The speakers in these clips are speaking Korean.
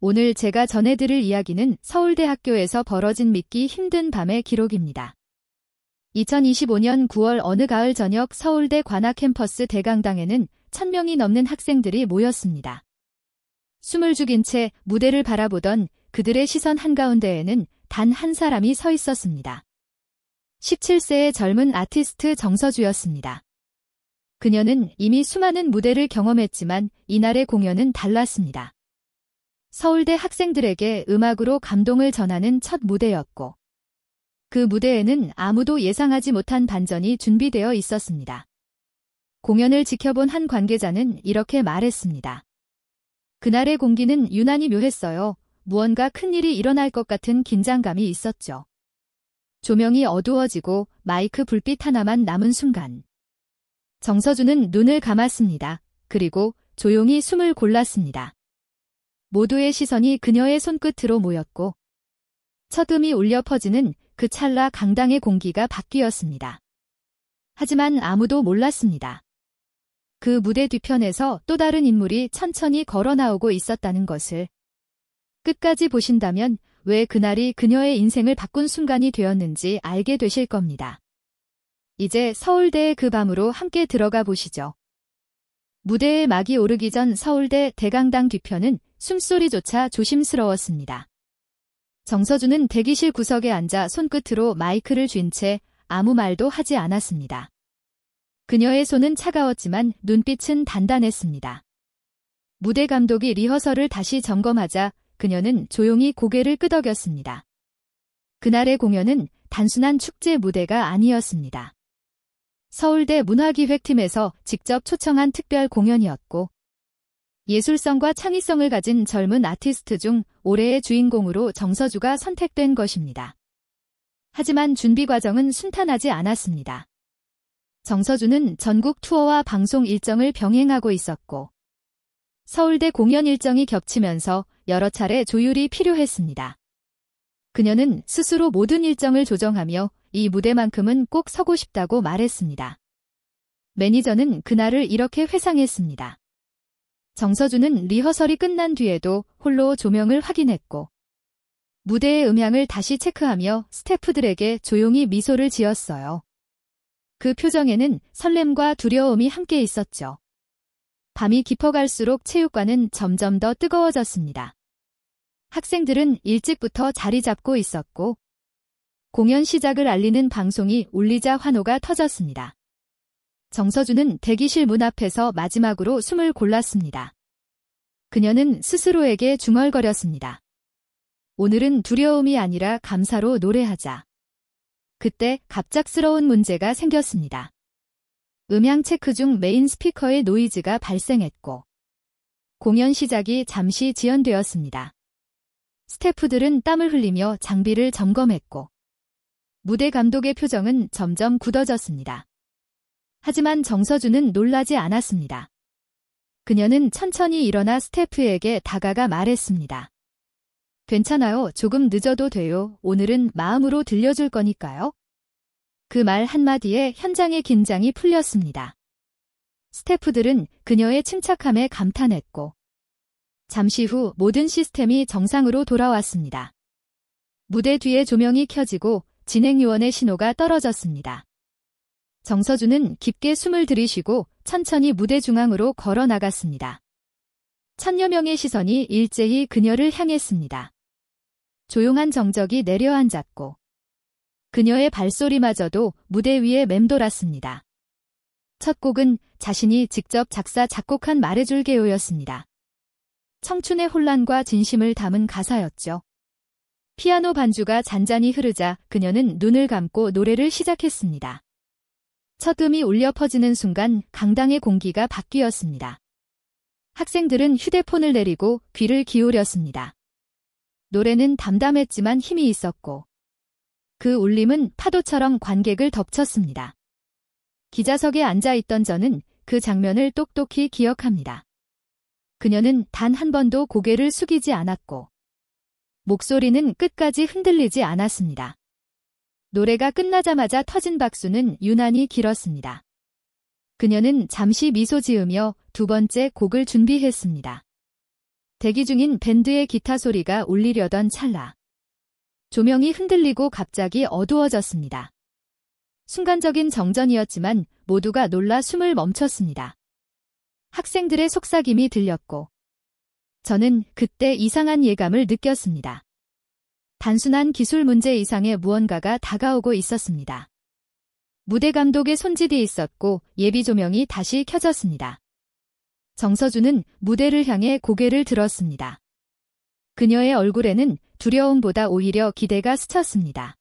오늘 제가 전해드릴 이야기는 서울대학교에서 벌어진 믿기 힘든 밤의 기록입니다. 2025년 9월 어느 가을 저녁 서울대 관악 캠퍼스 대강당에는 1000명이 넘는 학생들이 모였습니다. 숨을 죽인 채 무대를 바라보던 그들의 시선 한가운데에는 단 한 사람이 서 있었습니다. 17세의 젊은 아티스트 정서주였습니다. 그녀는 이미 수많은 무대를 경험했지만 이날의 공연은 달랐습니다. 서울대 학생들에게 음악으로 감동을 전하는 첫 무대였고 그 무대에는 아무도 예상하지 못한 반전이 준비되어 있었습니다. 공연을 지켜본 한 관계자는 이렇게 말했습니다. 그날의 공기는 유난히 묘했어요. 무언가 큰일이 일어날 것 같은 긴장감이 있었죠. 조명이 어두워지고 마이크 불빛 하나만 남은 순간 정서주는 눈을 감았습니다. 그리고 조용히 숨을 골랐습니다. 모두의 시선이 그녀의 손끝으로 모였고 첫 음이 울려 퍼지는 그 찰나 강당의 공기가 바뀌었습니다. 하지만 아무도 몰랐습니다. 그 무대 뒤편에서 또 다른 인물이 천천히 걸어 나오고 있었다는 것을. 끝까지 보신다면 왜 그날이 그녀의 인생을 바꾼 순간이 되었는지 알게 되실 겁니다. 이제 서울대의 그 밤으로 함께 들어가 보시죠. 무대에 막이 오르기 전 서울대 대강당 뒤편은 숨소리조차 조심스러웠습니다. 정서주는 대기실 구석에 앉아 손끝으로 마이크를 쥔 채 아무 말도 하지 않았습니다. 그녀의 손은 차가웠지만 눈빛은 단단했습니다. 무대 감독이 리허설을 다시 점검하자 그녀는 조용히 고개를 끄덕였습니다. 그날의 공연은 단순한 축제 무대가 아니었습니다. 서울대 문화기획팀에서 직접 초청한 특별 공연이었고 예술성과 창의성을 가진 젊은 아티스트 중 올해의 주인공으로 정서주가 선택된 것입니다. 하지만 준비 과정은 순탄하지 않았습니다. 정서주는 전국 투어와 방송 일정을 병행하고 있었고 서울대 공연 일정이 겹치면서 여러 차례 조율이 필요했습니다. 그녀는 스스로 모든 일정을 조정하며 이 무대만큼은 꼭 서고 싶다고 말했습니다. 매니저는 그날을 이렇게 회상했습니다. 정서주는 리허설이 끝난 뒤에도 홀로 조명을 확인했고 무대의 음향을 다시 체크하며 스태프들에게 조용히 미소를 지었어요. 그 표정에는 설렘과 두려움이 함께 있었죠. 밤이 깊어갈수록 체육관은 점점 더 뜨거워졌습니다. 학생들은 일찍부터 자리 잡고 있었고 공연 시작을 알리는 방송이 울리자 환호가 터졌습니다. 정서주는 대기실 문 앞에서 마지막으로 숨을 골랐습니다. 그녀는 스스로에게 중얼거렸습니다. 오늘은 두려움이 아니라 감사로 노래하자. 그때 갑작스러운 문제가 생겼습니다. 음향 체크 중 메인 스피커의 노이즈가 발생했고 공연 시작이 잠시 지연되었습니다. 스태프들은 땀을 흘리며 장비를 점검했고 무대 감독의 표정은 점점 굳어졌습니다. 하지만 정서주는 놀라지 않았습니다. 그녀는 천천히 일어나 스태프에게 다가가 말했습니다. 괜찮아요. 조금 늦어도 돼요. 오늘은 마음으로 들려줄 거니까요. 그 말 한마디에 현장의 긴장이 풀렸습니다. 스태프들은 그녀의 침착함에 감탄했고 잠시 후 모든 시스템이 정상으로 돌아왔습니다. 무대 뒤에 조명이 켜지고 진행요원의 신호가 떨어졌습니다. 정서주는 깊게 숨을 들이쉬고 천천히 무대 중앙으로 걸어 나갔습니다. 1000여 명의 시선이 일제히 그녀를 향했습니다. 조용한 정적이 내려앉았고 그녀의 발소리마저도 무대 위에 맴돌았습니다. 첫 곡은 자신이 직접 작사 작곡한 말해줄게요였습니다. 청춘의 혼란과 진심을 담은 가사였죠. 피아노 반주가 잔잔히 흐르자 그녀는 눈을 감고 노래를 시작했습니다. 첫 음이 울려 퍼지는 순간 강당의 공기가 바뀌었습니다. 학생들은 휴대폰을 내리고 귀를 기울였습니다. 노래는 담담했지만 힘이 있었고 그 울림은 파도처럼 관객을 덮쳤습니다. 기자석에 앉아있던 저는 그 장면을 똑똑히 기억합니다. 그녀는 단 한 번도 고개를 숙이지 않았고 목소리는 끝까지 흔들리지 않았습니다. 노래가 끝나자마자 터진 박수는 유난히 길었습니다. 그녀는 잠시 미소 지으며 두 번째 곡을 준비했습니다. 대기 중인 밴드의 기타 소리가 울리려던 찰나. 조명이 흔들리고 갑자기 어두워졌습니다. 순간적인 정전이었지만 모두가 놀라 숨을 멈췄습니다. 학생들의 속삭임이 들렸고 저는 그때 이상한 예감을 느꼈습니다. 단순한 기술 문제 이상의 무언가가 다가오고 있었습니다. 무대 감독의 손짓이 있었고 예비 조명이 다시 켜졌습니다. 정서주는 무대를 향해 고개를 들었습니다. 그녀의 얼굴에는 두려움보다 오히려 기대가 스쳤습니다.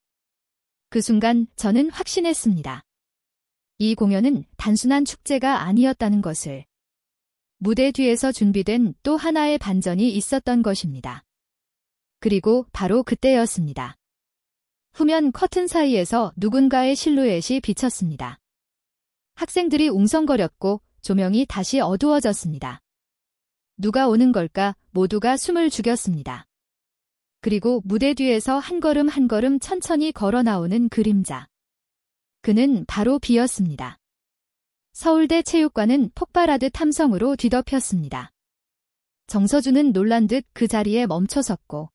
그 순간 저는 확신했습니다. 이 공연은 단순한 축제가 아니었다는 것을. 무대 뒤에서 준비된 또 하나의 반전이 있었던 것입니다. 그리고 바로 그때였습니다. 후면 커튼 사이에서 누군가의 실루엣이 비쳤습니다. 학생들이 웅성거렸고 조명이 다시 어두워졌습니다. 누가 오는 걸까? 모두가 숨을 죽였습니다. 그리고 무대 뒤에서 한 걸음 한 걸음 천천히 걸어 나오는 그림자. 그는 바로 비였습니다. 서울대 체육관은 폭발하듯 함성으로 뒤덮였습니다. 정서주는 놀란 듯 그 자리에 멈춰섰고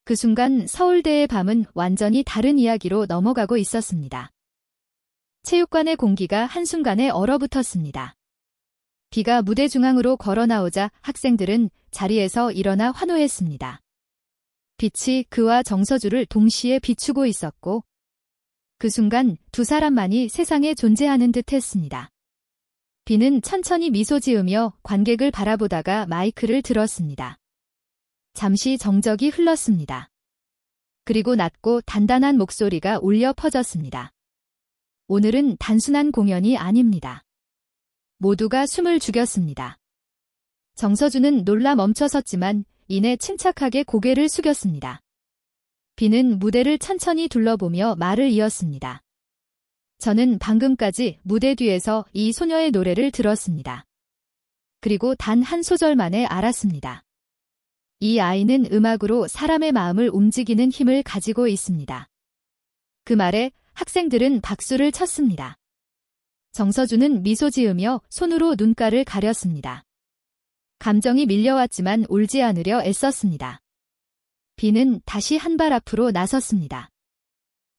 그 순간 서울대의 밤은 완전히 다른 이야기로 넘어가고 있었습니다. 체육관의 공기가 한순간에 얼어붙었습니다. 비가 무대 중앙으로 걸어 나오자 학생들은 자리에서 일어나 환호했습니다. 빛이 그와 정서주를 동시에 비추고 있었고 그 순간 두 사람만이 세상에 존재하는 듯 했습니다. 비는 천천히 미소 지으며 관객을 바라보다가 마이크를 들었습니다. 잠시 정적이 흘렀습니다. 그리고 낮고 단단한 목소리가 울려 퍼졌습니다. 오늘은 단순한 공연이 아닙니다. 모두가 숨을 죽였습니다. 정서주는 놀라 멈춰섰지만 이내 침착하게 고개를 숙였습니다. 비는 무대를 천천히 둘러보며 말을 이었습니다. 저는 방금까지 무대 뒤에서 이 소녀의 노래를 들었습니다. 그리고 단 한 소절만에 알았습니다. 이 아이는 음악으로 사람의 마음을 움직이는 힘을 가지고 있습니다. 그 말에 학생들은 박수를 쳤습니다. 정서주는 미소 지으며 손으로 눈가를 가렸습니다. 감정이 밀려왔지만 울지 않으려 애썼습니다. 비는 다시 한 발 앞으로 나섰습니다.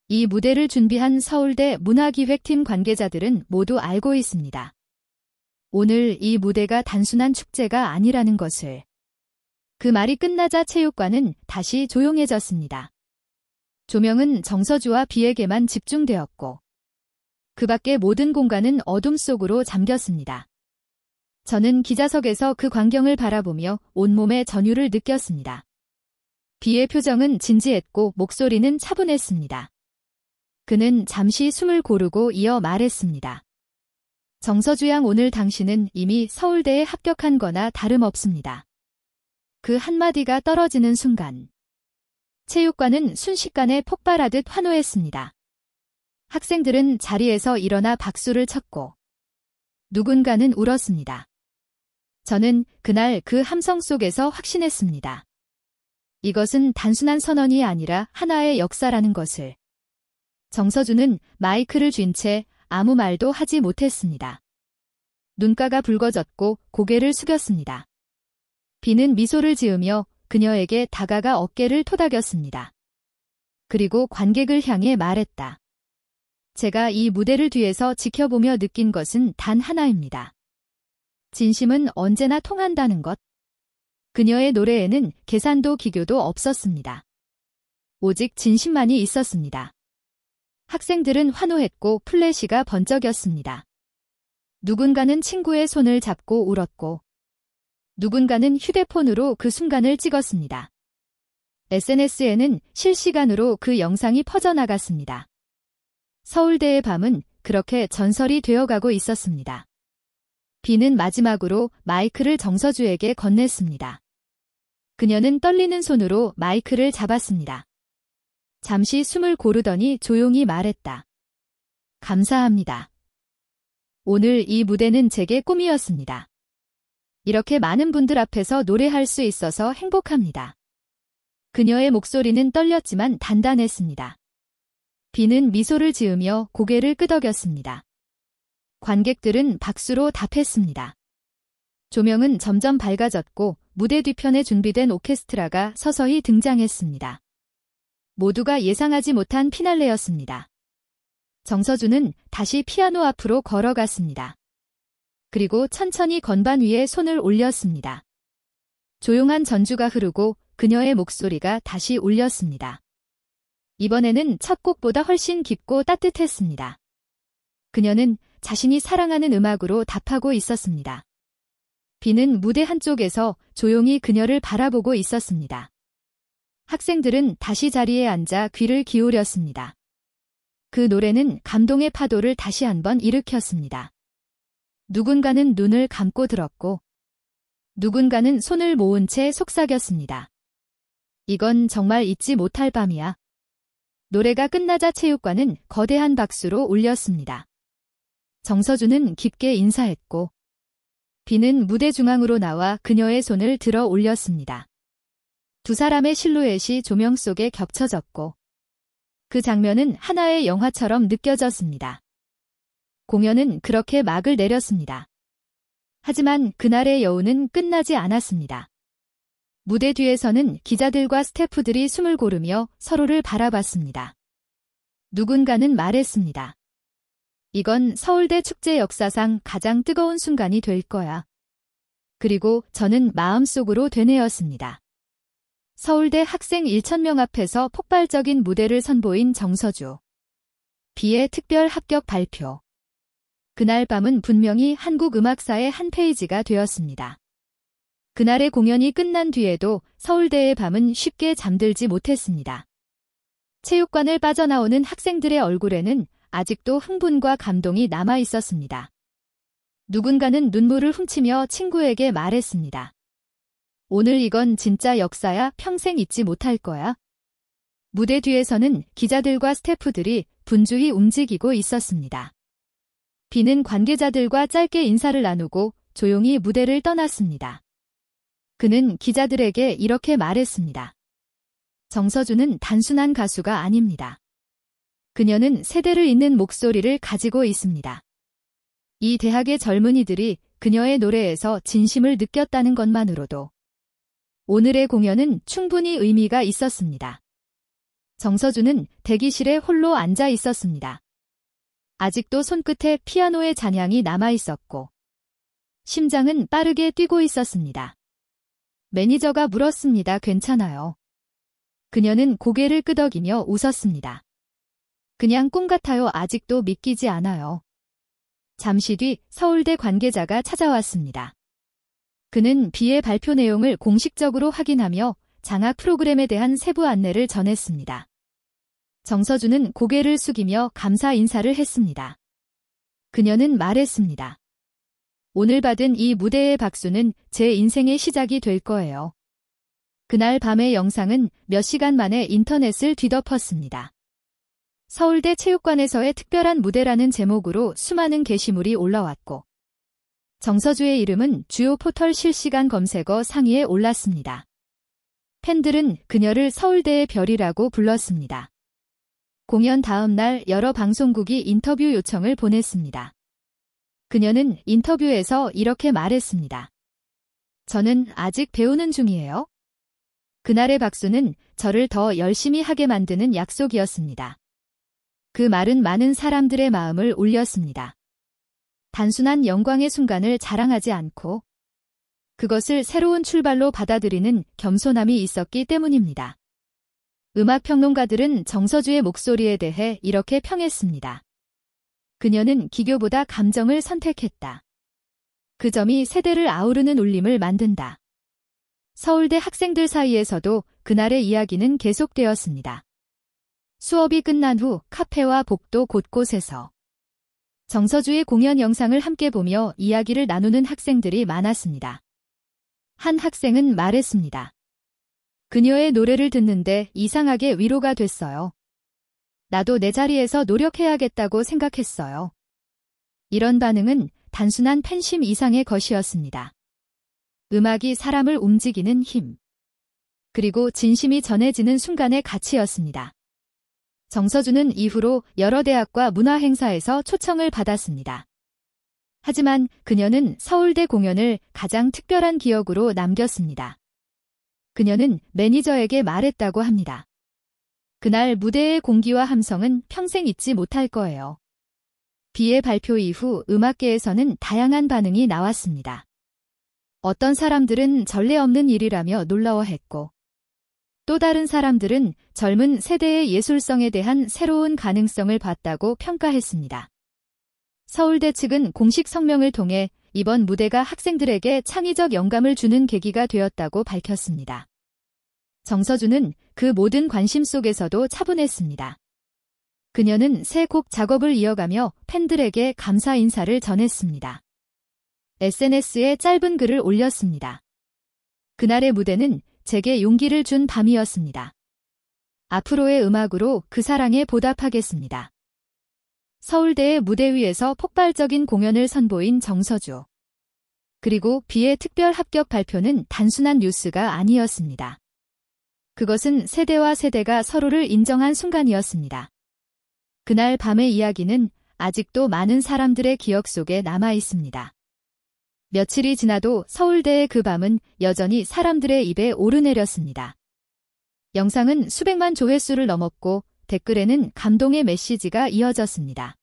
이 무대를 준비한 서울대 문화기획팀 관계자들은 모두 알고 있습니다. 오늘 이 무대가 단순한 축제가 아니라는 것을. 그 말이 끝나자 체육관은 다시 조용해졌습니다. 조명은 정서주와 비에게만 집중되었고 그 밖의 모든 공간은 어둠 속으로 잠겼습니다. 저는 기자석에서 그 광경을 바라보며 온몸의 전율을 느꼈습니다. 비의 표정은 진지했고 목소리는 차분했습니다. 그는 잠시 숨을 고르고 이어 말했습니다. 정서주 양, 오늘 당신은 이미 서울대에 합격한 거나 다름없습니다. 그 한마디가 떨어지는 순간 체육관은 순식간에 폭발하듯 환호했습니다. 학생들은 자리에서 일어나 박수를 쳤고 누군가는 울었습니다. 저는 그날 그 함성 속에서 확신했습니다. 이것은 단순한 선언이 아니라 하나의 역사라는 것을. 정서주는 마이크를 쥔 채 아무 말도 하지 못했습니다. 눈가가 붉어졌고 고개를 숙였습니다. 비는 미소를 지으며 그녀에게 다가가 어깨를 토닥였습니다. 그리고 관객을 향해 말했다. 제가 이 무대를 뒤에서 지켜보며 느낀 것은 단 하나입니다. 진심은 언제나 통한다는 것. 그녀의 노래에는 계산도 기교도 없었습니다. 오직 진심만이 있었습니다. 학생들은 환호했고 플래시가 번쩍였습니다. 누군가는 친구의 손을 잡고 울었고 누군가는 휴대폰으로 그 순간을 찍었습니다. SNS에는 실시간으로 그 영상이 퍼져나갔습니다. 서울대의 밤은 그렇게 전설이 되어가고 있었습니다. 비는 마지막으로 마이크를 정서주에게 건넸습니다. 그녀는 떨리는 손으로 마이크를 잡았습니다. 잠시 숨을 고르더니 조용히 말했다. 감사합니다. 오늘 이 무대는 제게 꿈이었습니다. 이렇게 많은 분들 앞에서 노래할 수 있어서 행복합니다. 그녀의 목소리는 떨렸지만 단단했습니다. 비는 미소를 지으며 고개를 끄덕였습니다. 관객들은 박수로 답했습니다. 조명은 점점 밝아졌고 무대 뒤편에 준비된 오케스트라가 서서히 등장했습니다. 모두가 예상하지 못한 피날레였습니다. 정서주는 다시 피아노 앞으로 걸어갔습니다. 그리고 천천히 건반 위에 손을 올렸습니다. 조용한 전주가 흐르고 그녀의 목소리가 다시 울렸습니다. 이번에는 첫 곡보다 훨씬 깊고 따뜻했습니다. 그녀는 자신이 사랑하는 음악으로 답하고 있었습니다. 비는 무대 한쪽에서 조용히 그녀를 바라보고 있었습니다. 학생들은 다시 자리에 앉아 귀를 기울였습니다. 그 노래는 감동의 파도를 다시 한번 일으켰습니다. 누군가는 눈을 감고 들었고 누군가는 손을 모은 채 속삭였습니다. 이건 정말 잊지 못할 밤이야. 노래가 끝나자 체육관은 거대한 박수로 울렸습니다. 정서주는 깊게 인사했고 비는 무대 중앙으로 나와 그녀의 손을 들어 올렸습니다. 두 사람의 실루엣이 조명 속에 겹쳐졌고 그 장면은 하나의 영화처럼 느껴졌습니다. 공연은 그렇게 막을 내렸습니다. 하지만 그날의 여운은 끝나지 않았습니다. 무대 뒤에서는 기자들과 스태프들이 숨을 고르며 서로를 바라봤습니다. 누군가는 말했습니다. 이건 서울대 축제 역사상 가장 뜨거운 순간이 될 거야. 그리고 저는 마음속으로 되뇌었습니다. 서울대 학생 1,000명 앞에서 폭발적인 무대를 선보인 정서주. 비의 특별 합격 발표. 그날 밤은 분명히 한국 음악사의 한 페이지가 되었습니다. 그날의 공연이 끝난 뒤에도 서울대의 밤은 쉽게 잠들지 못했습니다. 체육관을 빠져나오는 학생들의 얼굴에는 아직도 흥분과 감동이 남아 있었습니다. 누군가는 눈물을 훔치며 친구에게 말했습니다. 오늘 이건 진짜 역사야. 평생 잊지 못할 거야. 무대 뒤에서는 기자들과 스태프들이 분주히 움직이고 있었습니다. 비는 관계자들과 짧게 인사를 나누고 조용히 무대를 떠났습니다. 그는 기자들에게 이렇게 말했습니다. 정서주는 단순한 가수가 아닙니다. 그녀는 세대를 잇는 목소리를 가지고 있습니다. 이 대학의 젊은이들이 그녀의 노래에서 진심을 느꼈다는 것만으로도 오늘의 공연은 충분히 의미가 있었습니다. 정서주는 대기실에 홀로 앉아 있었습니다. 아직도 손끝에 피아노의 잔향이 남아 있었고 심장은 빠르게 뛰고 있었습니다. 매니저가 물었습니다. 괜찮아요. 그녀는 고개를 끄덕이며 웃었습니다. 그냥 꿈 같아요. 아직도 믿기지 않아요. 잠시 뒤 서울대 관계자가 찾아왔습니다. 그는 비의 발표 내용을 공식적으로 확인하며 장학 프로그램에 대한 세부 안내를 전했습니다. 정서주는 고개를 숙이며 감사 인사를 했습니다. 그녀는 말했습니다. 오늘 받은 이 무대의 박수는 제 인생의 시작이 될 거예요. 그날 밤의 영상은 몇 시간 만에 인터넷을 뒤덮었습니다. 서울대 체육관에서의 특별한 무대라는 제목으로 수많은 게시물이 올라왔고 정서주의 이름은 주요 포털 실시간 검색어 상위에 올랐습니다. 팬들은 그녀를 서울대의 별이라고 불렀습니다. 공연 다음 날 여러 방송국이 인터뷰 요청을 보냈습니다. 그녀는 인터뷰에서 이렇게 말했습니다. 저는 아직 배우는 중이에요. 그날의 박수는 저를 더 열심히 하게 만드는 약속이었습니다. 그 말은 많은 사람들의 마음을 울렸습니다. 단순한 영광의 순간을 자랑하지 않고 그것을 새로운 출발로 받아들이는 겸손함이 있었기 때문입니다. 음악평론가들은 정서주의 목소리에 대해 이렇게 평했습니다. 그녀는 기교보다 감정을 선택했다. 그 점이 세대를 아우르는 울림을 만든다. 서울대 학생들 사이에서도 그날의 이야기는 계속되었습니다. 수업이 끝난 후 카페와 복도 곳곳에서 정서주의 공연 영상을 함께 보며 이야기를 나누는 학생들이 많았습니다. 한 학생은 말했습니다. 그녀의 노래를 듣는데 이상하게 위로가 됐어요. 나도 내 자리에서 노력해야겠다고 생각했어요. 이런 반응은 단순한 팬심 이상의 것이었습니다. 음악이 사람을 움직이는 힘, 그리고 진심이 전해지는 순간의 가치였습니다. 정서주는 이후로 여러 대학과 문화 행사에서 초청을 받았습니다. 하지만 그녀는 서울대 공연을 가장 특별한 기억으로 남겼습니다. 그녀는 매니저에게 말했다고 합니다. 그날 무대의 공기와 함성은 평생 잊지 못할 거예요. 비의 발표 이후 음악계에서는 다양한 반응이 나왔습니다. 어떤 사람들은 전례 없는 일이라며 놀라워했고, 또 다른 사람들은 젊은 세대의 예술성에 대한 새로운 가능성을 봤다고 평가했습니다. 서울대 측은 공식 성명을 통해 이번 무대가 학생들에게 창의적 영감을 주는 계기가 되었다고 밝혔습니다. 정서주는 그 모든 관심 속에서도 차분했습니다. 그녀는 새 곡 작업을 이어가며 팬들에게 감사 인사를 전했습니다. SNS에 짧은 글을 올렸습니다. 그날의 무대는 제게 용기를 준 밤이었습니다. 앞으로의 음악으로 그 사랑에 보답하겠습니다. 서울대의 무대 위에서 폭발적인 공연을 선보인 정서주. 그리고 비의 특별 합격 발표는 단순한 뉴스가 아니었습니다. 그것은 세대와 세대가 서로를 인정한 순간이었습니다. 그날 밤의 이야기는 아직도 많은 사람들의 기억 속에 남아 있습니다. 며칠이 지나도 서울대의 그 밤은 여전히 사람들의 입에 오르내렸습니다. 영상은 수백만 조회수를 넘었고 댓글에는 감동의 메시지가 이어졌습니다.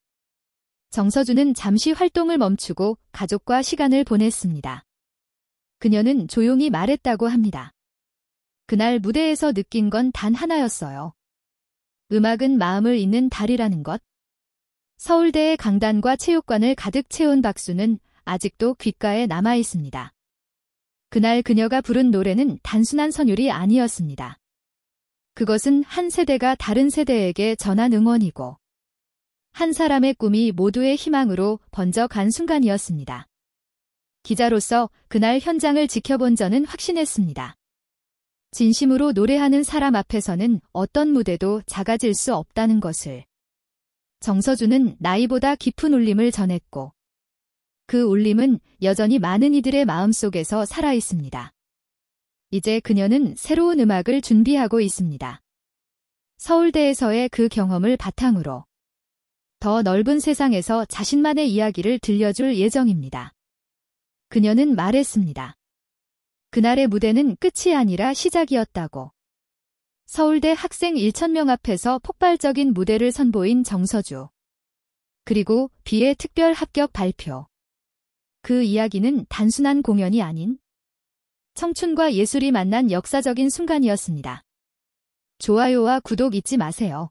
정서주는 잠시 활동을 멈추고 가족과 시간을 보냈습니다. 그녀는 조용히 말했다고 합니다. 그날 무대에서 느낀 건 단 하나였어요. 음악은 마음을 잇는 달이라는 것. 서울대의 강단과 체육관을 가득 채운 박수는 아직도 귓가에 남아 있습니다. 그날 그녀가 부른 노래는 단순한 선율이 아니었습니다. 그것은 한 세대가 다른 세대에게 전한 응원이고, 한 사람의 꿈이 모두의 희망으로 번져간 순간이었습니다. 기자로서 그날 현장을 지켜본 저는 확신했습니다. 진심으로 노래하는 사람 앞에서는 어떤 무대도 작아질 수 없다는 것을. 정서주는 나이보다 깊은 울림을 전했고, 그 울림은 여전히 많은 이들의 마음속에서 살아있습니다. 이제 그녀는 새로운 음악을 준비하고 있습니다. 서울대에서의 그 경험을 바탕으로 더 넓은 세상에서 자신만의 이야기를 들려줄 예정입니다. 그녀는 말했습니다. 그날의 무대는 끝이 아니라 시작이었다고. 서울대 학생 1,000명 앞에서 폭발적인 무대를 선보인 정서주. 그리고 비의 특별 합격 발표. 그 이야기는 단순한 공연이 아닌 청춘과 예술이 만난 역사적인 순간이었습니다. 좋아요와 구독 잊지 마세요.